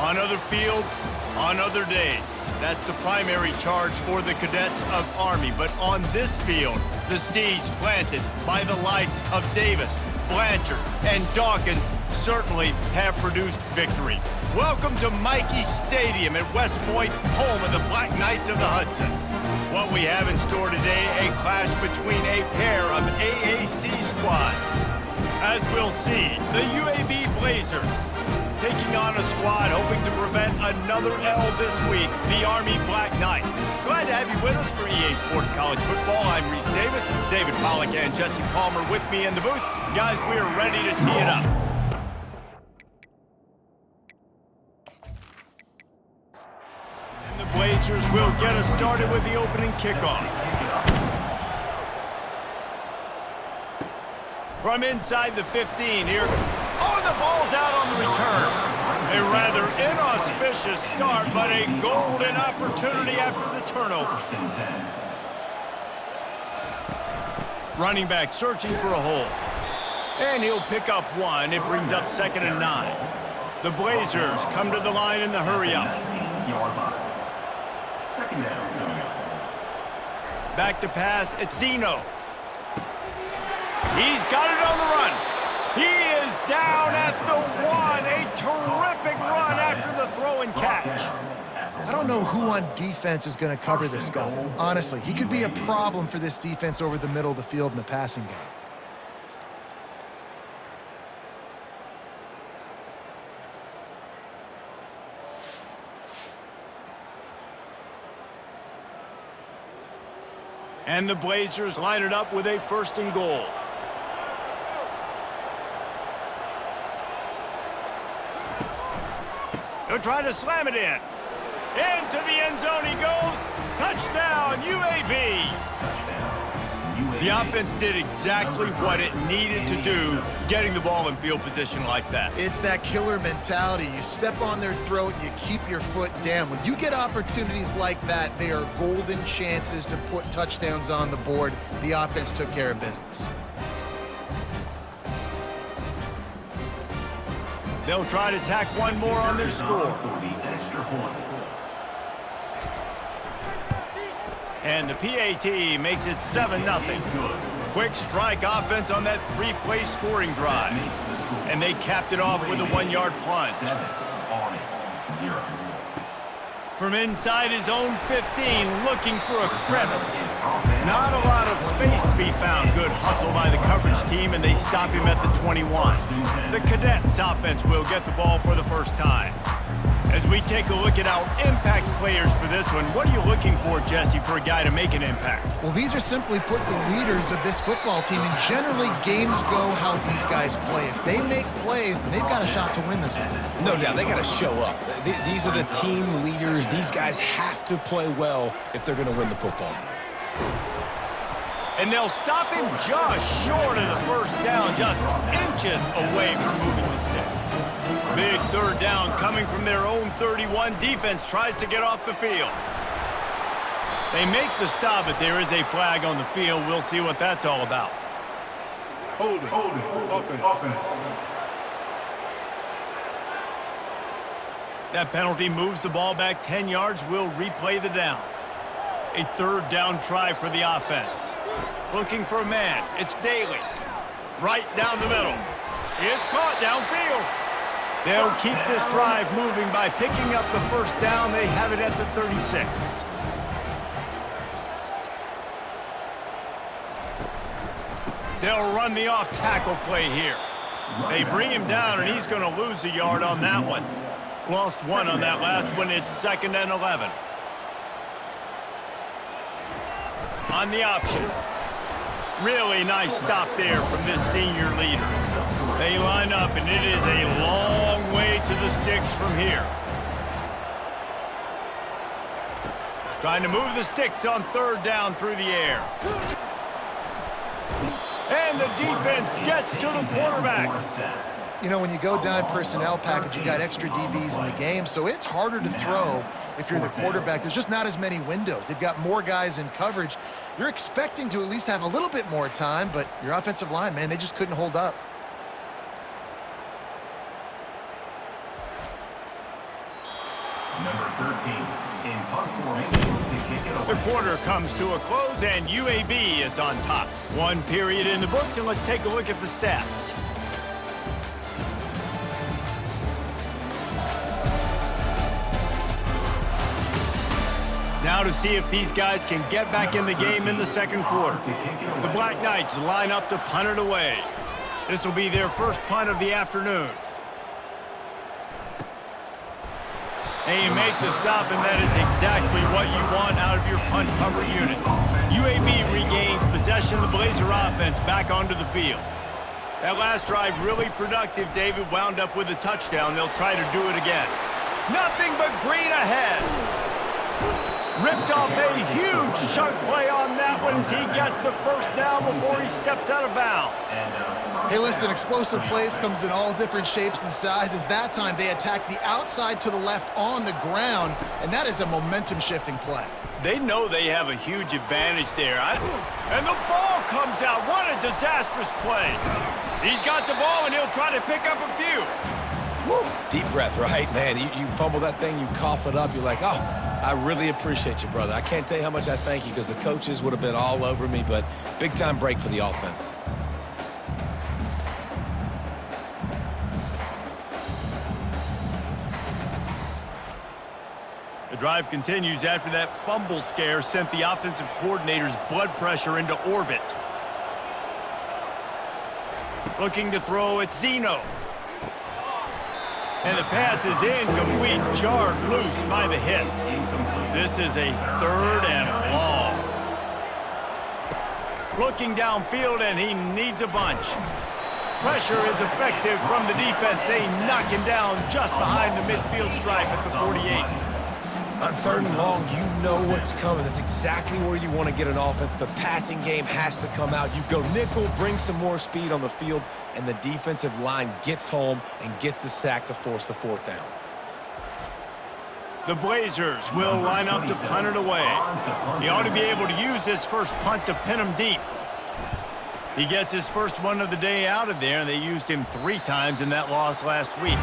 On other fields, on other days. That's the primary charge for the cadets of Army. But on this field, the seeds planted by the likes of Davis, Blanchard, and Dawkins certainly have produced victory. Welcome to Michie Stadium at West Point, home of the Black Knights of the Hudson. What we have in store today, a clash between a pair of AAC squads. As we'll see, the UAB Blazers taking on a squad hoping to prevent another L this week, the Army Black Knights. Glad to have you with us for EA Sports College Football. I'm Reese Davis, David Pollack and Jesse Palmer with me in the booth. Guys, we are ready to tee it up. And the Blazers will get us started with the opening kickoff. From inside the 15 here. Oh, the ball's out on the return. A rather inauspicious start, but a golden opportunity after the turnover. Running back searching for a hole. And he'll pick up one. It brings up 2nd and 9. The Blazers come to the line in the hurry-up. Back to pass, it's Zeno. He's got it on the run. He is down at the 1. A terrific run after the throw and catch. I don't know who on defense is going to cover this guy. Honestly, he could be a problem for this defense over the middle of the field in the passing game. And the Blazers line it up with a 1st and goal. They'll try to slam it in. Into the end zone he goes. Touchdown, UAB. The offense did exactly what it needed to do, getting the ball in field position like that. It's that killer mentality. You step on their throat, you keep your foot down. When you get opportunities like that, they are golden chances to put touchdowns on the board. The offense took care of business. They'll try to tack one more on their score. And the PAT makes it 7-0. Quick strike offense on that 3-play scoring drive. And they capped it off with a 1-yard plunge. From inside his own 15, looking for a crevice. Not a lot of space to be found. Good hustle by the coverage team, and they stop him at the 21. The Cadets offense will get the ball for the first time. As we take a look at our impact players for this one, what are you looking for, Jesse, for a guy to make an impact? Well, these are simply put the leaders of this football team, and generally games go how these guys play. If they make plays, then they've got a shot to win this one. No doubt, they got to show up. These are the team leaders. These guys have to play well if they're going to win the football game. And they'll stop him just short of the 1st down, just inches away from moving the sticks. Big 3rd down coming from their own 31. Defense tries to get off the field. They make the stop, but there is a flag on the field. We'll see what that's all about. Hold it. Offense. That penalty moves the ball back 10 yards. We'll replay the down. A 3rd down try for the offense. Looking for a man. It's Daly. Right down the middle. It's caught downfield. They'll keep this drive moving by picking up the 1st down. They have it at the 36. They'll run the off-tackle play here. They bring him down, and he's going to lose a yard on that one. Lost 1 on that last one. It's 2nd and 11. On the option. Really nice stop there from this senior leader. They line up, and it is a long way to the sticks from here. Trying to move the sticks on 3rd down through the air. And the defense gets to the quarterback. You know, when you go down personnel package, you got extra DBs in the game, so it's harder to throw if you're the quarterback. There's just not as many windows. They've got more guys in coverage. You're expecting to at least have a little bit more time, but your offensive line, man, they just couldn't hold up. Number 13, in punt formation to kick it away. The quarter comes to a close, and UAB is on top. One period in the books, and let's take a look at the stats. Now to see if these guys can get back in the game in the second quarter. The Black Knights line up to punt it away. This will be their first punt of the afternoon. They make the stop, and that is exactly what you want out of your punt cover unit. UAB regains possession of the Blazer offense back onto the field. That last drive really productive. David wound up with a touchdown. They'll try to do it again. Nothing but green ahead. Ripped off a huge chunk play on that one as he gets the first down before he steps out of bounds. Hey, listen, explosive plays comes in all different shapes and sizes. That time they attack the outside to the left on the ground, and that is a momentum-shifting play. They know they have a huge advantage there. And the ball comes out. What a disastrous play. He's got the ball, and he'll try to pick up a few. Woo. Deep breath, right? Man, you fumble that thing, you cough it up, you're like, oh, I really appreciate you, brother. I can't tell you how much I thank you because the coaches would have been all over me, but big-time break for the offense. The drive continues after that fumble scare sent the offensive coordinator's blood pressure into orbit. Looking to throw at Zeno. And the pass is incomplete, jarred loose by the hit. This is a 3rd and long. Looking downfield, and he needs a bunch. Pressure is effective from the defense. They knock him down just behind the midfield stripe at the 48. On 3rd and long, you know what's coming. That's exactly where you want to get an offense. The passing game has to come out. You go nickel, bring some more speed on the field, and the defensive line gets home and gets the sack to force the 4th down. The Blazers will line up to punt it away. He ought to be able to use this first punt to pin him deep. He gets his first one of the day out of there, and they used him 3 times in that loss last week.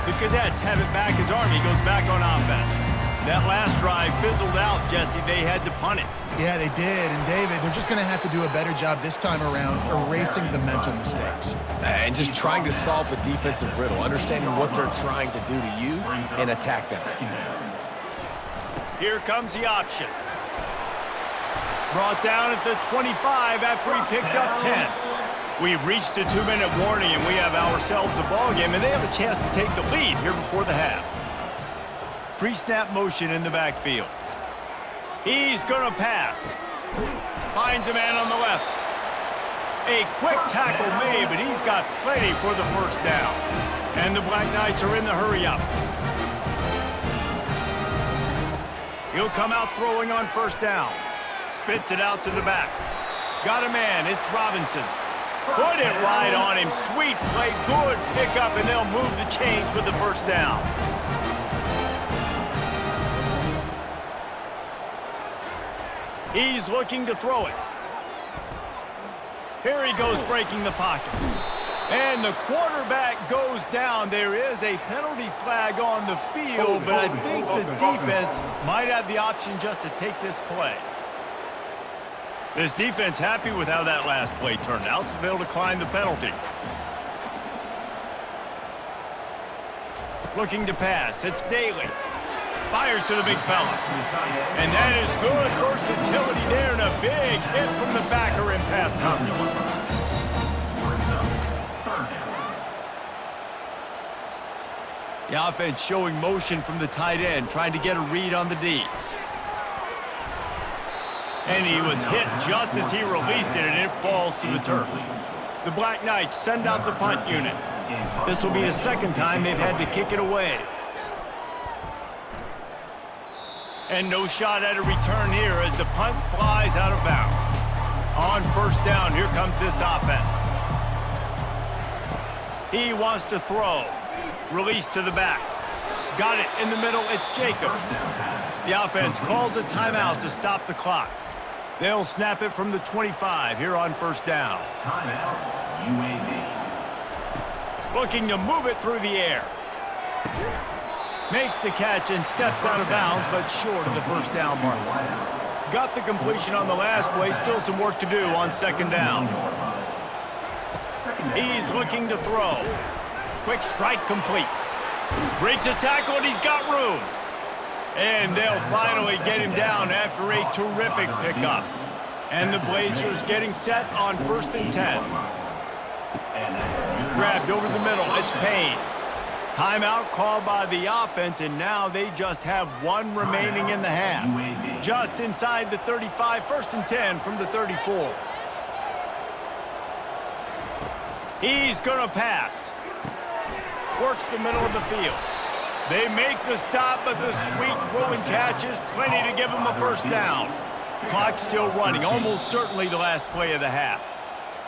The Cadets have it back as Army goes back on offense. That last drive fizzled out, Jesse. They had to punt it. Yeah, they did. And, David, they're just going to have to do a better job this time around erasing the mental mistakes. And just trying to solve the defensive riddle, understanding what they're trying to do to you and attack them. Here comes the option. Brought down at the 25 after he picked up 10. We've reached the 2-minute warning, and we have ourselves a ball game, and they have a chance to take the lead here before the half. Pre-snap motion in the backfield. He's going to pass. Finds a man on the left. A quick tackle made, but he's got plenty for the first down. And the Black Knights are in the hurry-up. He'll come out throwing on first down. Spits it out to the back. Got a man. It's Robinson. Put it right on him. Sweet play. Good pickup, and they'll move the chains with the first down. He's looking to throw it. Here he goes breaking the pocket. And the quarterback goes down. There is a penalty flag on the field, but I think the defense might have the option just to take this play. This defense happy with how that last play turned out, so they'll decline the penalty. Looking to pass. It's Daly. Fires to the big fella. And that is good versatility there, and a big hit from the backer in pass coverage. The offense showing motion from the tight end, trying to get a read on the D. And he was hit just as he released it, and it falls to the turf. The Black Knights send out the punt unit. This will be the 2nd time they've had to kick it away. And no shot at a return here as the punt flies out of bounds. On first down, here comes this offense. He wants to throw. Release to the back. Got it in the middle. It's Jacobs. The offense calls a timeout to stop the clock. They'll snap it from the 25 here on first down. Timeout, UAB. Looking to move it through the air. Makes the catch and steps out of bounds, but short of the first down mark. Got the completion on the last play. Still some work to do on second down. He's looking to throw. Quick strike complete. Breaks a tackle, and he's got room. And they'll finally get him down after a terrific pickup. And the Blazers getting set on 1st and 10. Grabbed over the middle. It's Payne. Timeout called by the offense, and now they just have one remaining in the half. Just inside the 35, 1st and 10 from the 34. He's going to pass. Works the middle of the field. They make the stop, but the sweet throwing catch is plenty to give them a first down. Clock still running, almost certainly the last play of the half.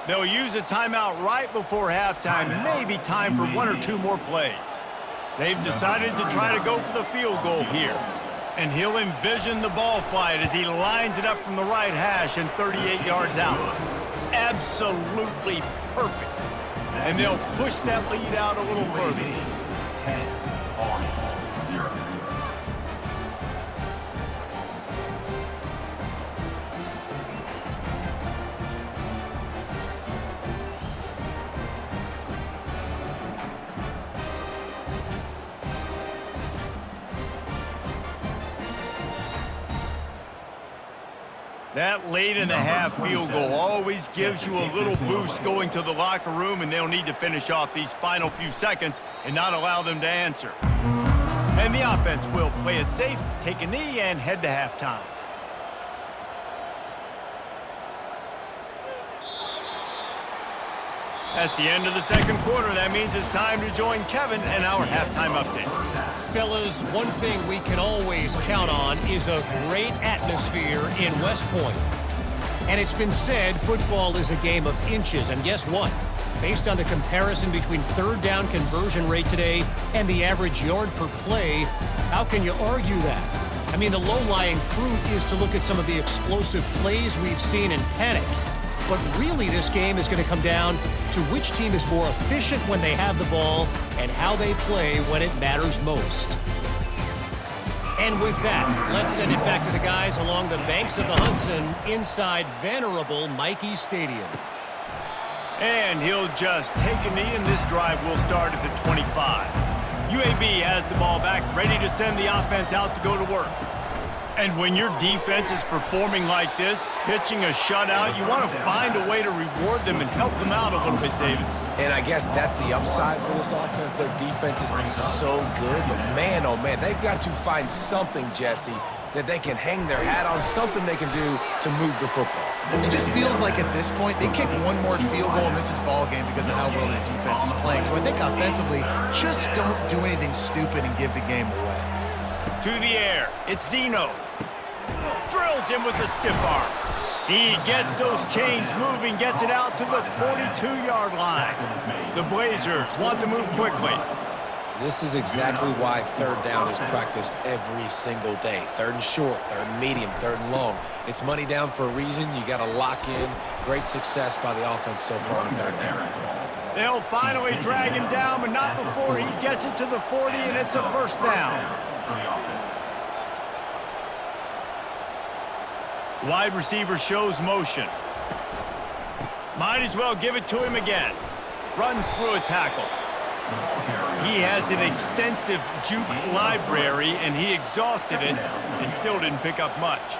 They'll use a timeout right before halftime, maybe time for one or two more plays. They've decided to try to go for the field goal here. And he'll envision the ball flight as he lines it up from the right hash and 38 yards out. Absolutely perfect. And they'll push that lead out a little further. 10, Army, 0. That late in the half field goal always gives you a little boost going to the locker room, and they'll need to finish off these final few seconds and not allow them to answer. And the offense will play it safe, take a knee, and head to halftime. That's the end of the second quarter. That means it's time to join Kevin and our halftime update. Fellas, one thing we can always count on is a great atmosphere in West Point. And it's been said football is a game of inches, and guess what? Based on the comparison between third down conversion rate today and the average yard per play, how can you argue that? I mean, the low-lying fruit is to look at some of the explosive plays we've seen in panic. But really, this game is going to come down to which team is more efficient when they have the ball and how they play when it matters most. And with that, let's send it back to the guys along the banks of the Hudson inside venerable Michie Stadium. And he'll just take a knee, and this drive will start at the 25. UAB has the ball back, ready to send the offense out to go to work. And when your defense is performing like this, pitching a shutout, you want to find a way to reward them and help them out a little bit, David. And I guess that's the upside for this offense. Their defense has been so good, but man, oh man, they've got to find something, Jesse, that they can hang their hat on, something they can do to move the football. It just feels like at this point, they kick one more field goal and this is ball game because of how well their defense is playing. So I think offensively, just don't do anything stupid and give the game away. To the air, it's Zeno. Drills him with a stiff arm. He gets those chains moving, gets it out to the 42-yard line. The Blazers want to move quickly. This is exactly why third down is practiced every single day. Third and short, third and medium, third and long. It's money down for a reason. You got to lock in. Great success by the offense so far on third down. They'll finally drag him down, but not before he gets it to the 40, and it's a first down. Wide receiver shows motion. Might as well give it to him again. Runs through a tackle. He has an extensive juke library, and he exhausted it and still didn't pick up much.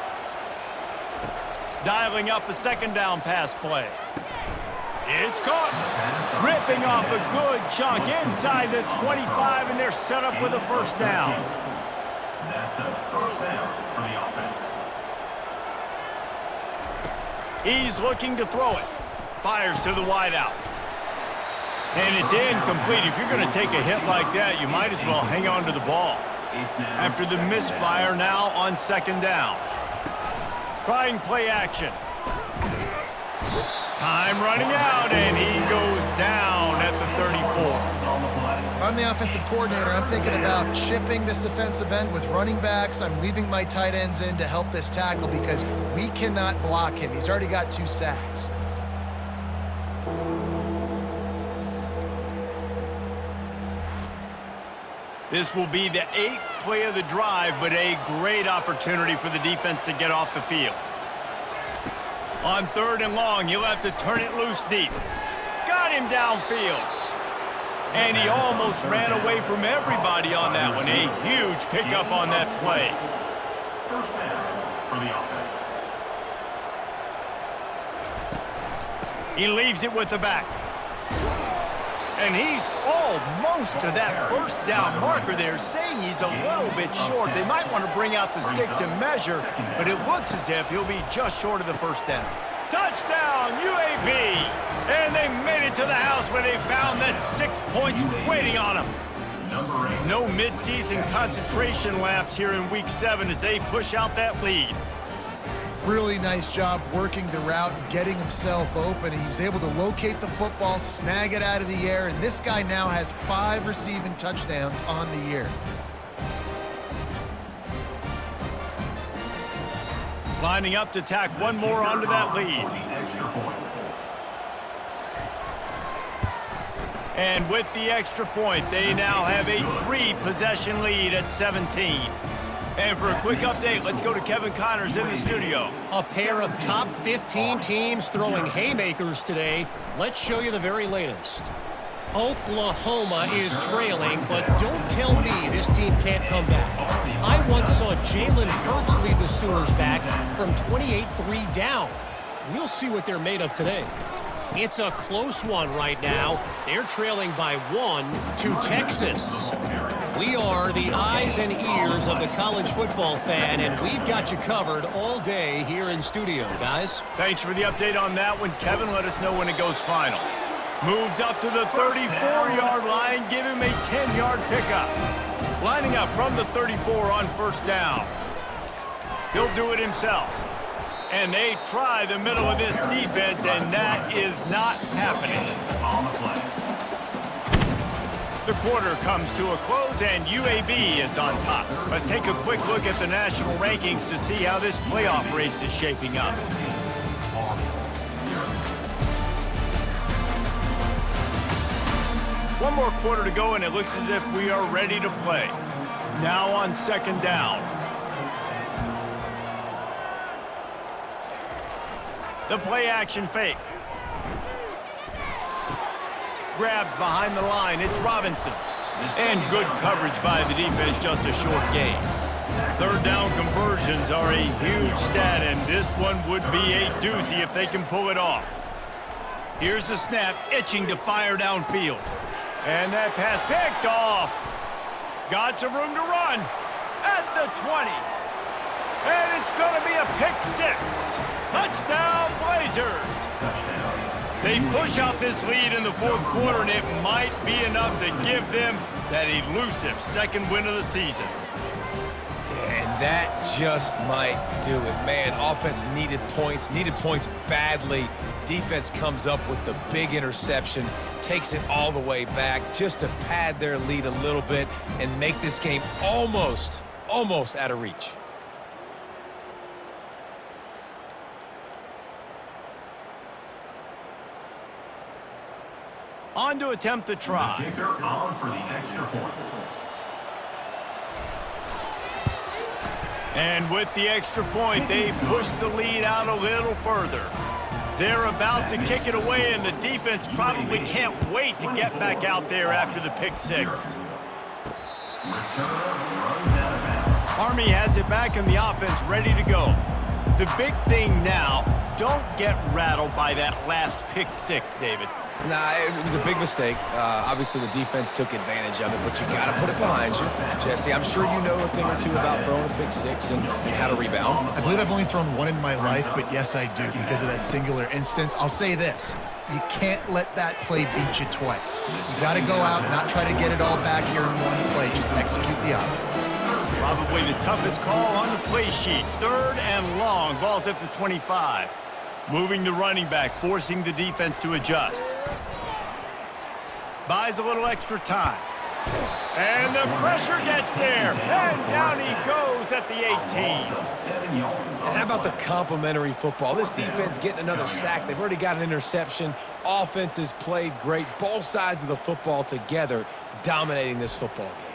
Dialing up a second down pass play. It's caught. Ripping off a good chunk inside the 25, and they're set up with a first down. That's a first down for the offense. He's looking to throw it. Fires to the wideout. And it's incomplete. If you're going to take a hit like that, you might as well hang on to the ball. After the misfire, now on second down. Trying play action. Time running out, and he goes down at the 34. If I'm the offensive coordinator, I'm thinking about chipping this defensive end with running backs. I'm leaving my tight ends in to help this tackle because we cannot block him. He's already got 2 sacks. This will be the 8th play of the drive, but a great opportunity for the defense to get off the field. On 3rd and long, he'll have to turn it loose deep. Got him downfield. And he almost ran away from everybody on that one. A huge pickup on that play. First down for the offense. He leaves it with the back. And he's almost to that first down marker there, saying he's a little bit short. They might want to bring out the sticks and measure, but it looks as if he'll be just short of the first down. Touchdown, UAB! And they made it to the house where they found that 6 points waiting on them. No midseason concentration laps here in Week 7 as they push out that lead. Really nice job working the route and getting himself open. He was able to locate the football, snag it out of the air, and this guy now has 5 receiving touchdowns on the year. Lining up to tack one more onto that lead. And with the extra point, they now have a 3-possession lead at 17. And for a quick update, let's go to Kevin Connors in the studio. A pair of top 15 teams throwing haymakers today. Let's show you the very latest. Oklahoma is trailing, but don't tell me this team can't come back. I once saw Jalen Hurts lead the Sooners back from 28-3 down. We'll see what they're made of today. It's a close one right now. They're trailing by 1 to Texas. We are the eyes and ears of the college football fan, and we've got you covered all day here in studio, guys. Thanks for the update on that one, Kevin. Let us know when it goes final. Moves up to the 34-yard line. Give him a 10-yard pickup. Lining up from the 34 on first down. He'll do it himself. And they try the middle of this defense, and that is not happening. The quarter comes to a close, and UAB is on top. Let's take a quick look at the national rankings to see how this playoff race is shaping up. One more quarter to go, and it looks as if we are ready to play. Now on second down. The play action fake. Grabbed behind the line. It's Robinson. And good coverage by the defense, just a short gain. Third down conversions are a huge stat, and this one would be a doozy if they can pull it off. Here's the snap, itching to fire downfield. And that pass picked off. Got some room to run at the 20. And it's going to be a pick 6. Touchdown, Blazers. They push out this lead in the fourth quarter, and it might be enough to give them that elusive second win of the season. And that just might do it. Man, offense needed points badly. Defense comes up with the big interception, takes it all the way back just to pad their lead a little bit and make this game almost out of reach. On to attempt the try. The kicker on for the extra point. And with the extra point, they push the lead out a little further. They're about to kick it away, and the defense probably can't wait to get back out there after the pick 6. Army has it back in the offense, ready to go. The big thing now, don't get rattled by that last pick 6, David. Nah, it was a big mistake. Obviously, the defense took advantage of it, but you got to put it behind you. Jesse, I'm sure you know a thing or two about throwing a pick 6 and how to rebound. I believe I've only thrown one in my life, but yes, I do because of that singular instance. I'll say this. You can't let that play beat you twice. You got to go out and not try to get it all back here in one play. Just execute the offense. Probably the toughest call on the play sheet. 3rd and long. Ball's at the 25. Moving the running back, forcing the defense to adjust. Buys a little extra time. And the pressure gets there. And down he goes at the 18. And how about the complimentary football? This defense getting another sack. They've already got an interception. Offense has played great. Both sides of the football together dominating this football game.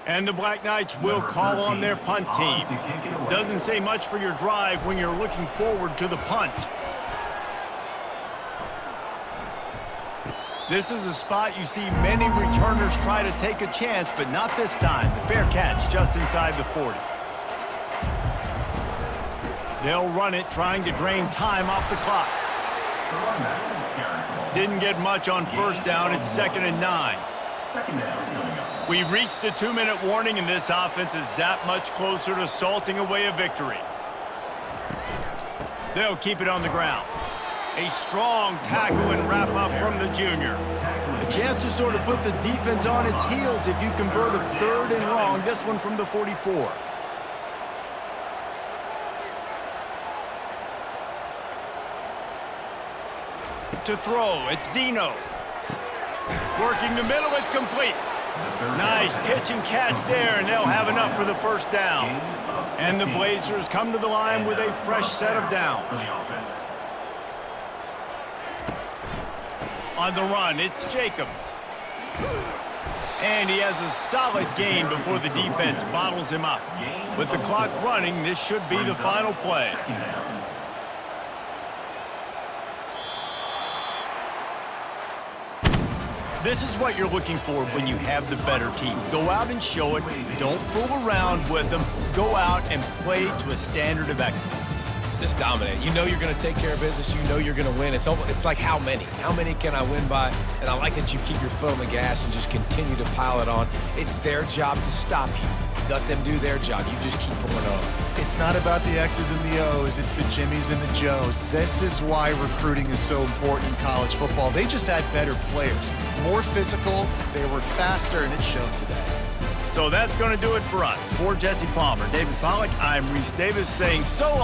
And the Black Knights will call on their punt team. Doesn't say much for your drive when you're looking forward to the punt. This is a spot you see many returners try to take a chance, but not this time. The fair catch just inside the 40. They'll run it, trying to drain time off the clock. Didn't get much on first down. It's 2nd and 9. We've reached the 2-minute warning, and this offense is that much closer to salting away a victory. They'll keep it on the ground. A strong tackle and wrap up from the junior. A chance to sort of put the defense on its heels if you convert a 3rd and long. This one from the 44. To throw, it's Zeno. Working the middle, it's complete. Nice pitch and catch there, and they'll have enough for the first down. And the Blazers come to the line with a fresh set of downs. On the run, it's Jacobs. And he has a solid gain before the defense bottles him up. With the clock running, this should be the final play. This is what you're looking for when you have the better team. Go out and show it. Don't fool around with them. Go out and play to a standard of excellence. Just dominate. You know you're going to take care of business. You know you're going to win. It's like how many? How many can I win by? And I like that you keep your foot on the gas and just continue to pile it on. It's their job to stop you. Let them do their job. You just keep pulling on. It's not about the X's and the O's. It's the Jimmies and the Joes. This is why recruiting is so important in college football. They just had better players. More physical, they were faster, and it showed today. So that's going to do it for us. For Jesse Palmer, David Pollack, I'm Reese Davis saying so long.